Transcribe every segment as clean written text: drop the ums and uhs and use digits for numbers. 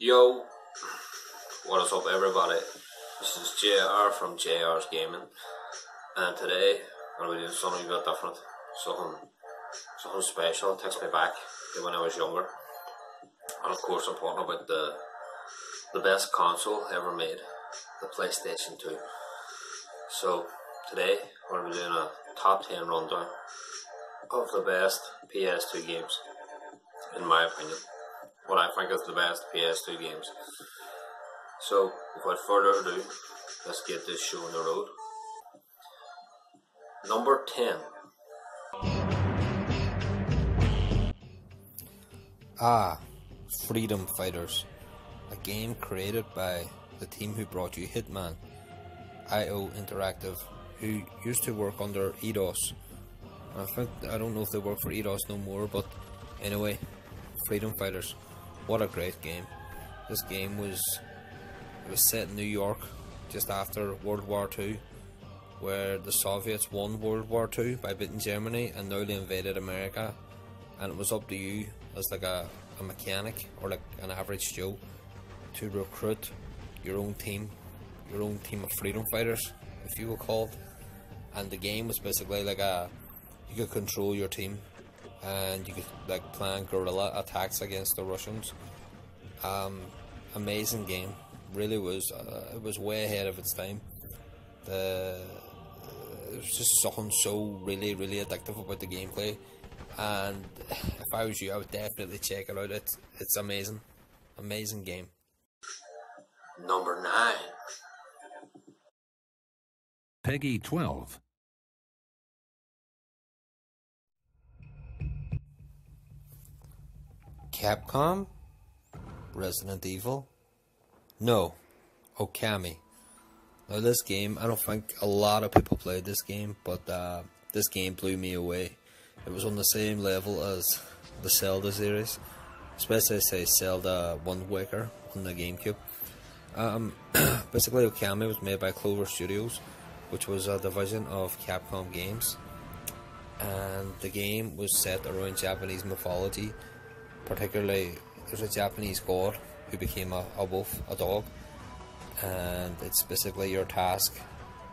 Yo, what is up everybody? This is JR from JR's Gaming, and today I'm going to be doing something a bit different, something special. It takes me back to when I was younger, and of course I'm talking about the best console ever made, the PlayStation 2. So today we're going to be doing a top 10 rundown of the best PS2 games, in my opinion. What I think is the best PS2 games. So, without further ado, let's get this show on the road. Number 10. Freedom Fighters, a game created by the team who brought you Hitman, IO Interactive, who used to work under Eidos. I don't know if they work for Eidos no more, but anyway, Freedom Fighters. What a great game. This game was set in New York just after World War II, where the Soviets won World War II by beating Germany, and now they invaded America, and it was up to you as like a mechanic or like an average Joe to recruit your own team of freedom fighters, if you will call it. And the game was basically like you could control your team, and you could like plan guerrilla attacks against the Russians. Amazing game, really was. It was way ahead of its time. It was just something so really addictive about the gameplay, and if I was you, I would definitely check it out. It's amazing game. Number 9. Peggy 12. Capcom? Resident Evil? No, Okami. Now this game, I don't think a lot of people played this game, but this game blew me away. It was on the same level as the Zelda series, especially say Zelda Wind Waker on the GameCube. Basically Okami was made by Clover Studios, which was a division of Capcom Games, and the game was set around Japanese mythology. Particularly, there's a Japanese god who became a wolf, a dog, and it's basically your task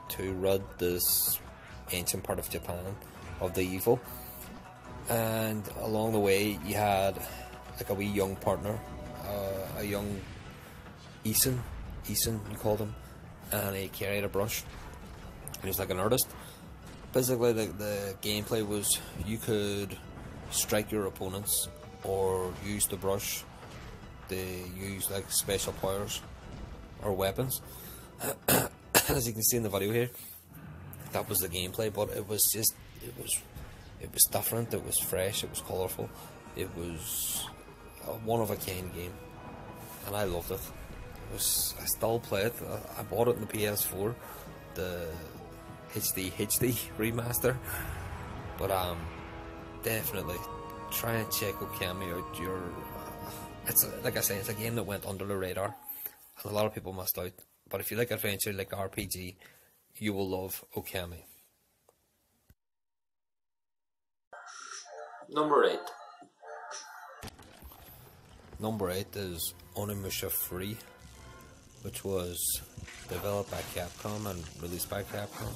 to rid this ancient part of Japan of the evil. And along the way, you had like a wee young partner, a young Isin you called him, and he carried a brush. He was like an artist. Basically, the gameplay was you could strike your opponents or use the brush. They use like special powers or weapons. As you can see in the video here, that was the gameplay, but it was different, it was fresh, it was colourful, it was a one-of-a-kind game, and I loved it. I still play it. I bought it in the PS4, the HD remaster, but definitely try and check Okami out. It's like I say, it's a game that went under the radar, and a lot of people missed out. But if you like adventure, like RPG, you will love Okami. Number 8. Number 8 is Onimusha 3, which was developed by Capcom and released by Capcom.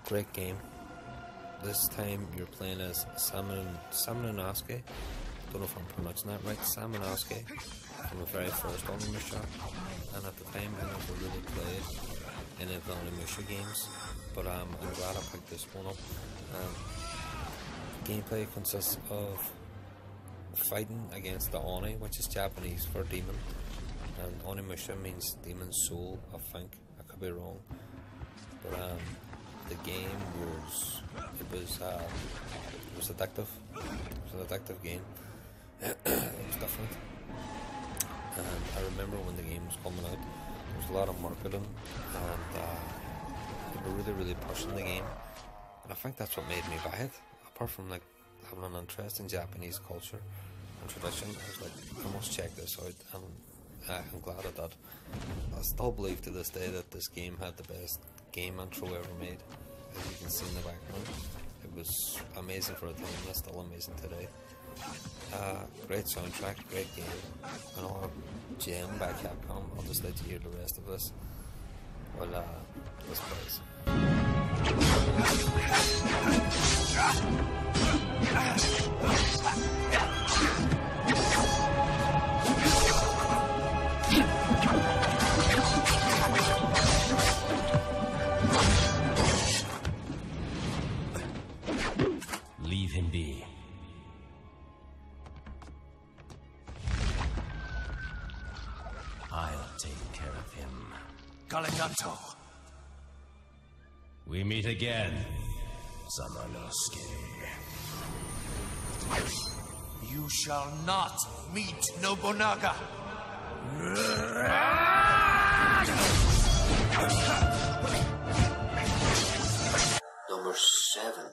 Great game. This time you're playing as Samanowski. Don't know if I'm pronouncing that right. Samanowski from the very first Onimusha, and at the time I never really played any of the Onimusha games, but I'm glad I picked this one up. Gameplay consists of fighting against the Oni, which is Japanese for demon, and Onimusha means demon soul, I think. I could be wrong, but the game was addictive. It was an addictive game. It was different, and I remember when the game was coming out, there was a lot of marketing, and they were really pushing the game, and I think that's what made me buy it. Apart from like having an interest in Japanese culture and tradition, I was like, I must check this out, and I'm glad I did. I still believe to this day that this game had the best game intro ever made. As you can see in the background, it was amazing for a time, and it's still amazing today. Great soundtrack, great game, another gem by Capcom. I'll just let you hear the rest of this. Well, this plays. Leave him be. I'll take care of him. Galiganto. We meet again, Samanosuke. You shall not meet Nobunaga. Number 7.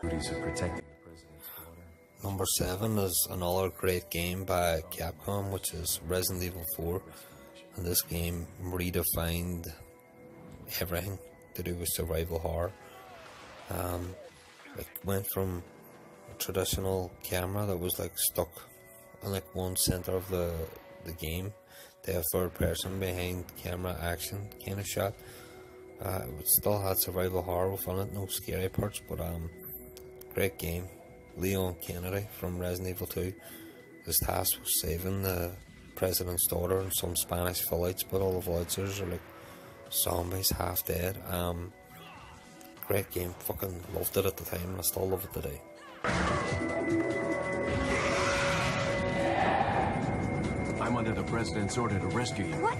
Duties of protecting the president's daughter. Number 7 is another great game by Capcom, which is Resident Evil 4. And this game redefined everything to do with survival horror. It went from a traditional camera that was like stuck on like one center of the game to a third person behind camera action kind of shot. It still had survival horror within it, no scary parts, but great game. Leon Kennedy from Resident Evil 2, his task was saving the president's daughter and some Spanish village, but all the villagers are like zombies, half dead. Great game, fucking loved it at the time and I still love it today. I'm under the president's order to rescue you. What?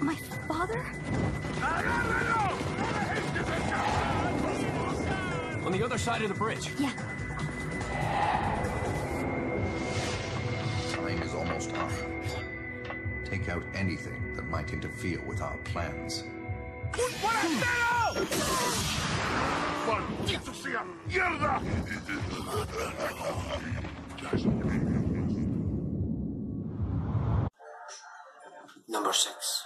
My father? On the other side of the bridge. Yeah. Time is almost up. Take out anything that might interfere with our plans. ¡Maldito sea mierda! Number 6.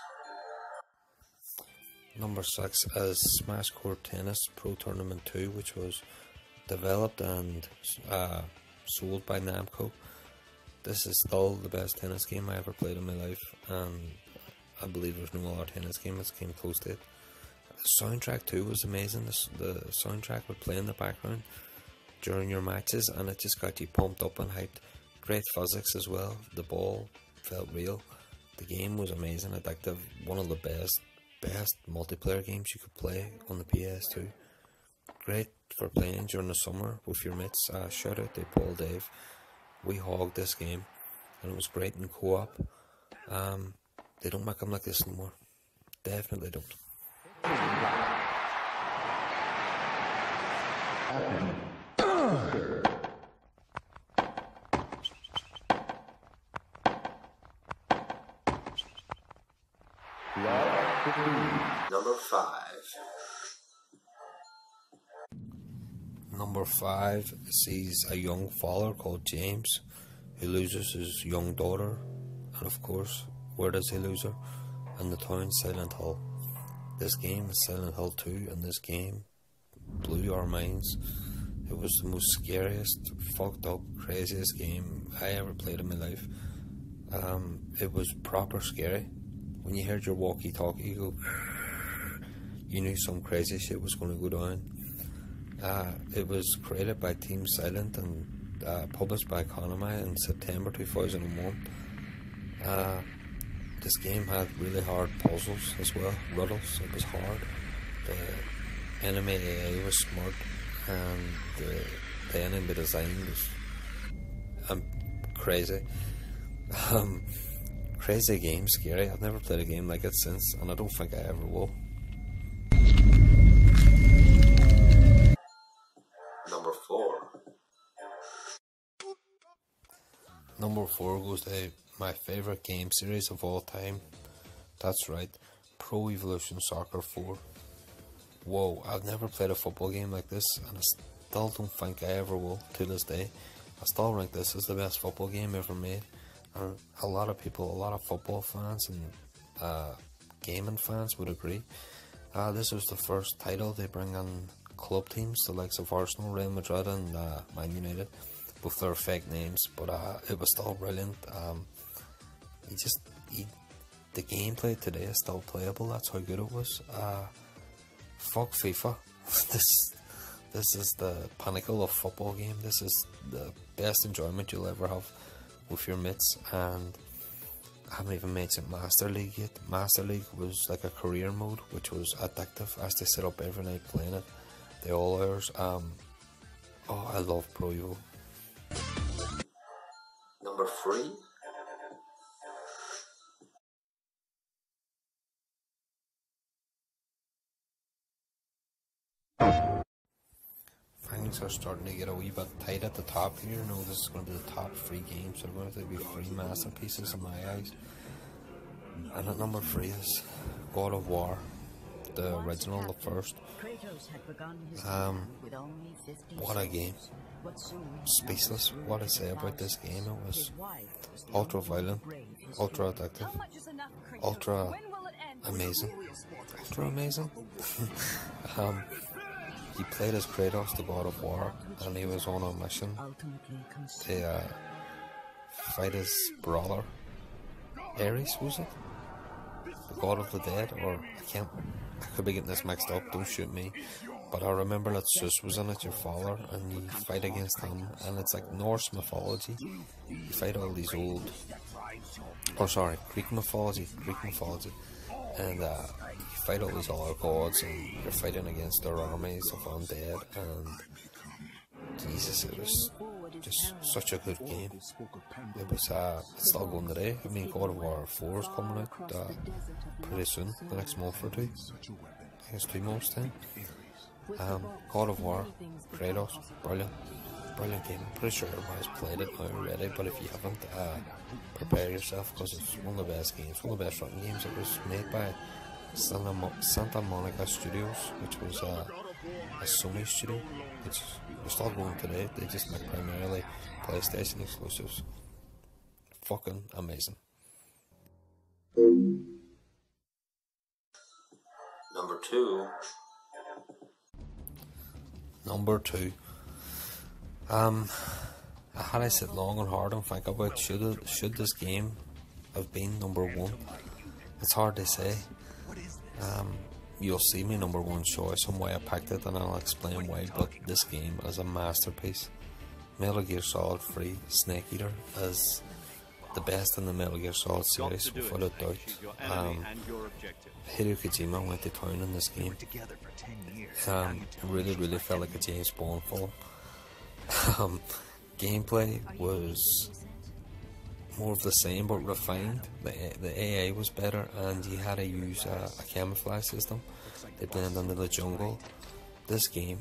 Number 6 is Smash Court Tennis Pro Tournament 2, which was developed and sold by Namco. This is still the best tennis game I ever played in my life, and I believe there's no other tennis game that's came close to it. The soundtrack too was amazing. The soundtrack would play in the background during your matches, and it just got you pumped up and hyped. Great physics as well. The ball felt real. The game was amazing, addictive. One of the best multiplayer games you could play on the PS2. Great for playing during the summer with your mates. Shout out to Paul Dave. We hogged this game and it was great in co-op. They don't make them like this anymore. Definitely don't. Number 5. Number 5 sees a young father called James who loses his young daughter, and of course, where does he lose her? In the town Silent Hill. This game is Silent Hill 2, and this game blew our minds. It was the most scariest, fucked up, craziest game I ever played in my life. It was proper scary. When you heard your walkie-talkie, you go, you knew some crazy shit was going to go down. It was created by Team Silent and published by Konami in September 2001. This game had really hard puzzles as well, riddles. It was hard. The enemy AI was smart, and the enemy design was crazy. Crazy game, scary. I've never played a game like it since, and I don't think I ever will. Number 4. Number 4 goes to my favourite game series of all time. That's right, Pro Evolution Soccer 4. Whoa, I've never played a football game like this, and I still don't think I ever will to this day. I still rank this as the best football game ever made, and a lot of people, a lot of football fans and gaming fans would agree. This was the first title they bring on club teams, the likes of Arsenal, Real Madrid and Man United. Both their fake names, but it was still brilliant. The gameplay today is still playable. That's how good it was. Fuck FIFA. This is the pinnacle of football game. This is the best enjoyment you'll ever have with your mates. And I haven't even mentioned Master League yet. Master League was like a career mode, which was addictive. I used to sit up every night playing it. The all hours. I love Pro Evo. Number 3. Things are starting to get a wee bit tight at the top here. You know, this is going to be the top 3 games. They're going to be 3 masterpieces in my eyes. And at number 3 is God of War, the original, the first. What a game. Speechless. What I say about this game. It was ultra violent, ultra addictive, ultra amazing. Ultra amazing. He played as Kratos, the God of War, and he was on a mission to fight his brother, Ares, was it? The God of the Dead, or I could be getting this mixed up, don't shoot me. But I remember that Zeus was in it, your father, and you fight against him, and it's like Norse mythology. You fight all these Greek mythology, and you fight all these other gods, and you're fighting against their armies of undead, and Jesus, it was just such a good game. It was, it's still going today. I mean, God of War 4 is coming out pretty soon, the next month or 2. I think it's 2 months then. God of War, Kratos, brilliant game. I'm pretty sure everybody's played it now already, but if you haven't, prepare yourself, because it's one of the best games, one of the best written games. It was made by Santa Monica Studios, which was a Sony studio, which we're still going today. They just make primarily PlayStation exclusives. Fucking amazing. Number 2. I had to sit long and hard and think about should this game have been number 1. It's hard to say. You'll see me number 1 choice and why I picked it, and I'll explain why, but this game is a masterpiece. Metal Gear Solid 3 Snake Eater is the best in the Metal Gear Solid series, without a doubt. Hideo Kojima went to town in this game. Really felt like a James Bond film. Gameplay was more of the same but refined. The AI was better, and you had to use a camouflage system to blend into the jungle. This game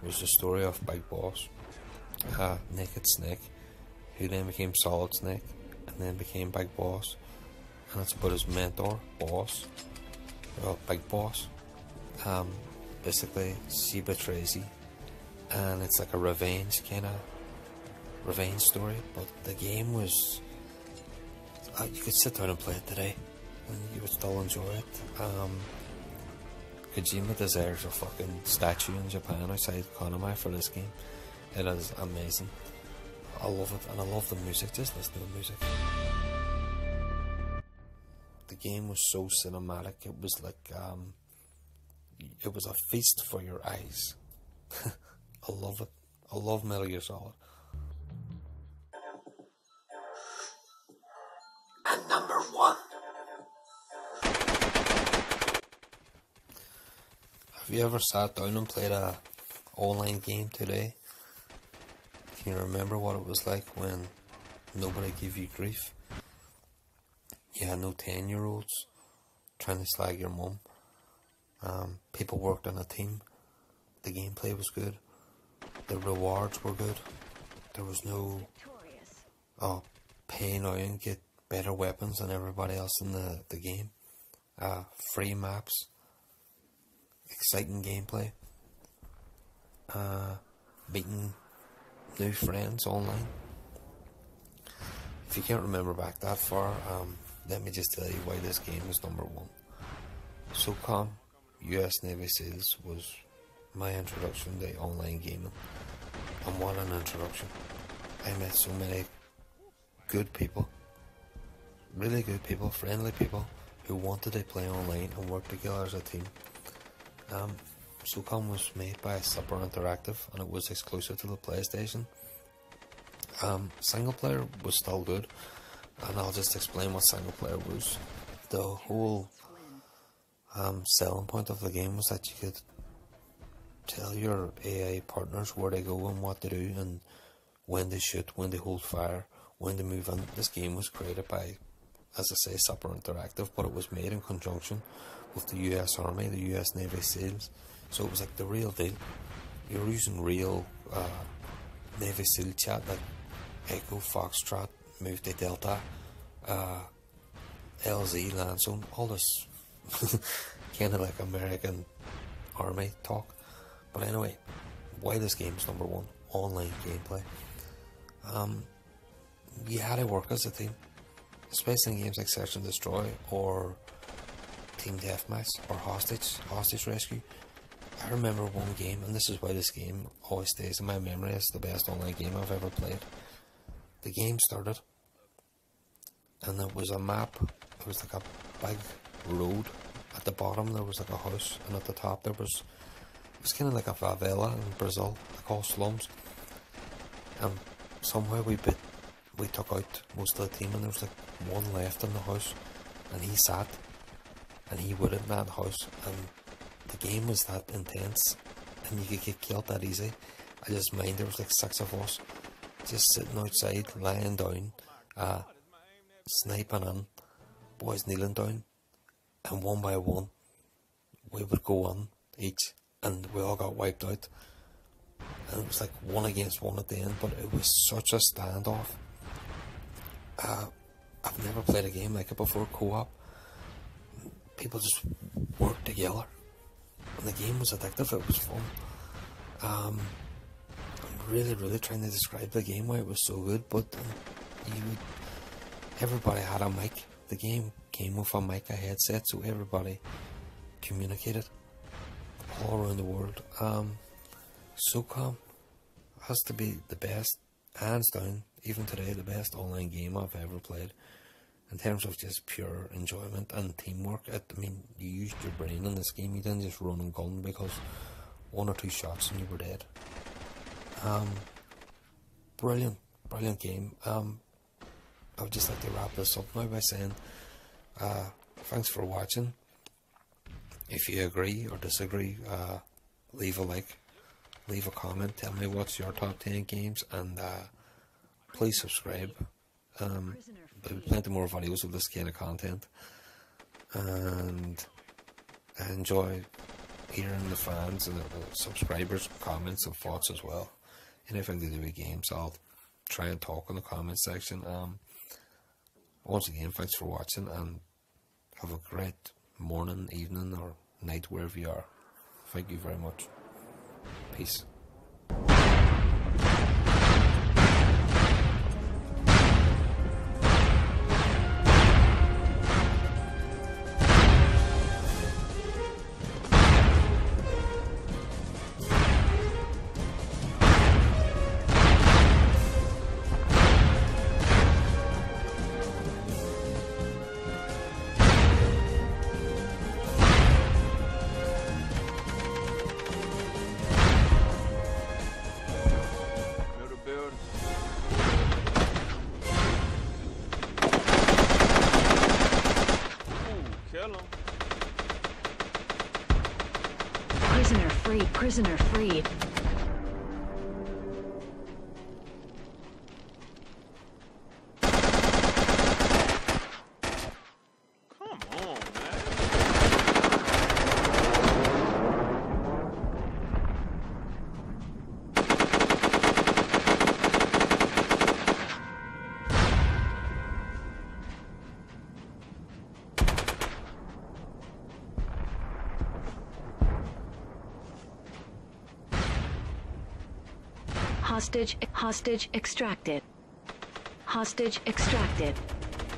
was the story of Big Boss, Naked Snake, who then became Solid Snake and then became Big Boss, and it's about his mentor, Big Boss. Basically she betrays you, and it's like a revenge story. But the game was, you could sit down and play it today and you would still enjoy it. Kojima deserves a fucking statue in Japan outside Konami for this game. It is amazing. I love it, and I love the music. Just listen to the music. The game was so cinematic. It was like it was a feast for your eyes. I love it. I love Metal Gear Solid. And number 1. Have you ever sat down and played a online game today? Can you remember what it was like when nobody gave you grief? You had no 10-year-olds trying to slag your mum. People worked on a team. The gameplay was good. The rewards were good. There was no pay now and get better weapons than everybody else in the game. Free maps. Exciting gameplay. Meeting new friends online. If you can't remember back that far, let me just tell you why this game is number 1. SOCOM, US Navy SEALs, was my introduction to online gaming. And what an introduction. I met so many good people, really good people, friendly people, who wanted to play online and work together as a team. SOCOM was made by Super Interactive, and it was exclusive to the PlayStation. Single player was still good, and I'll just explain what single player was. The whole selling point of the game was that you could tell your AI partners where to go and what to do, and when to shoot, when to hold fire, when to move in. This game was created by, as I say, Super Interactive, but it was made in conjunction with the US Army, the US Navy SEALs. So it was like the real deal. You were using real Navy SEAL chat, like Echo, Foxtrot, Move to Delta, LZ, Landzone, all this kind of like American Army talk. But anyway, why this game is number one? Online gameplay. You had to work as a team, especially in games like Search and Destroy or Team Deathmatch or Hostage Rescue. I remember one game, and this is why this game always stays in my memory as the best online game I've ever played. The game started, and there was a map. It was like a big road. At the bottom there was like a house, and at the top it was kind of like a favela in Brazil, like all slums. And somehow we took out most of the team, and there was like one left in the house, and he sat, and he wouldn't in that house, and the game was that intense, and you could get killed that easy. I just mind there was like 6 of us, just sitting outside, lying down, sniping in, boys kneeling down, and one by one, we would go on each, and we all got wiped out. And it was like 1 against 1 at the end, but it was such a standoff. I've never played a game like it before, co-op. People just worked together, and the game was addictive. It was fun. I'm really trying to describe the game, why it was so good, but everybody had a mic. The game came with a mic, a headset, so everybody communicated all around the world. SOCOM has to be the best, hands down, even today, the best online game I've ever played. In terms of just pure enjoyment and teamwork, I mean, you used your brain in this game. You didn't just run and gun, because 1 or 2 shots and you were dead. Brilliant game. I would just like to wrap this up now by saying thanks for watching. If you agree or disagree, leave a like, leave a comment, tell me what's your top 10 games, and please subscribe. There'll be plenty more videos of this kind of content, and I enjoy hearing the fans and the subscribers' comments and thoughts as well. Anything to do with games, I'll try and talk in the comment section. Once again, thanks for watching, and have a great morning, evening, or night wherever you are. Thank you very much. Peace. Prisoner freed. Hostage extracted. Hostage extracted.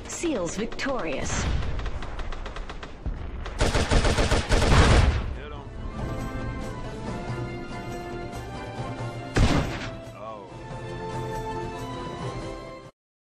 SEALs victorious.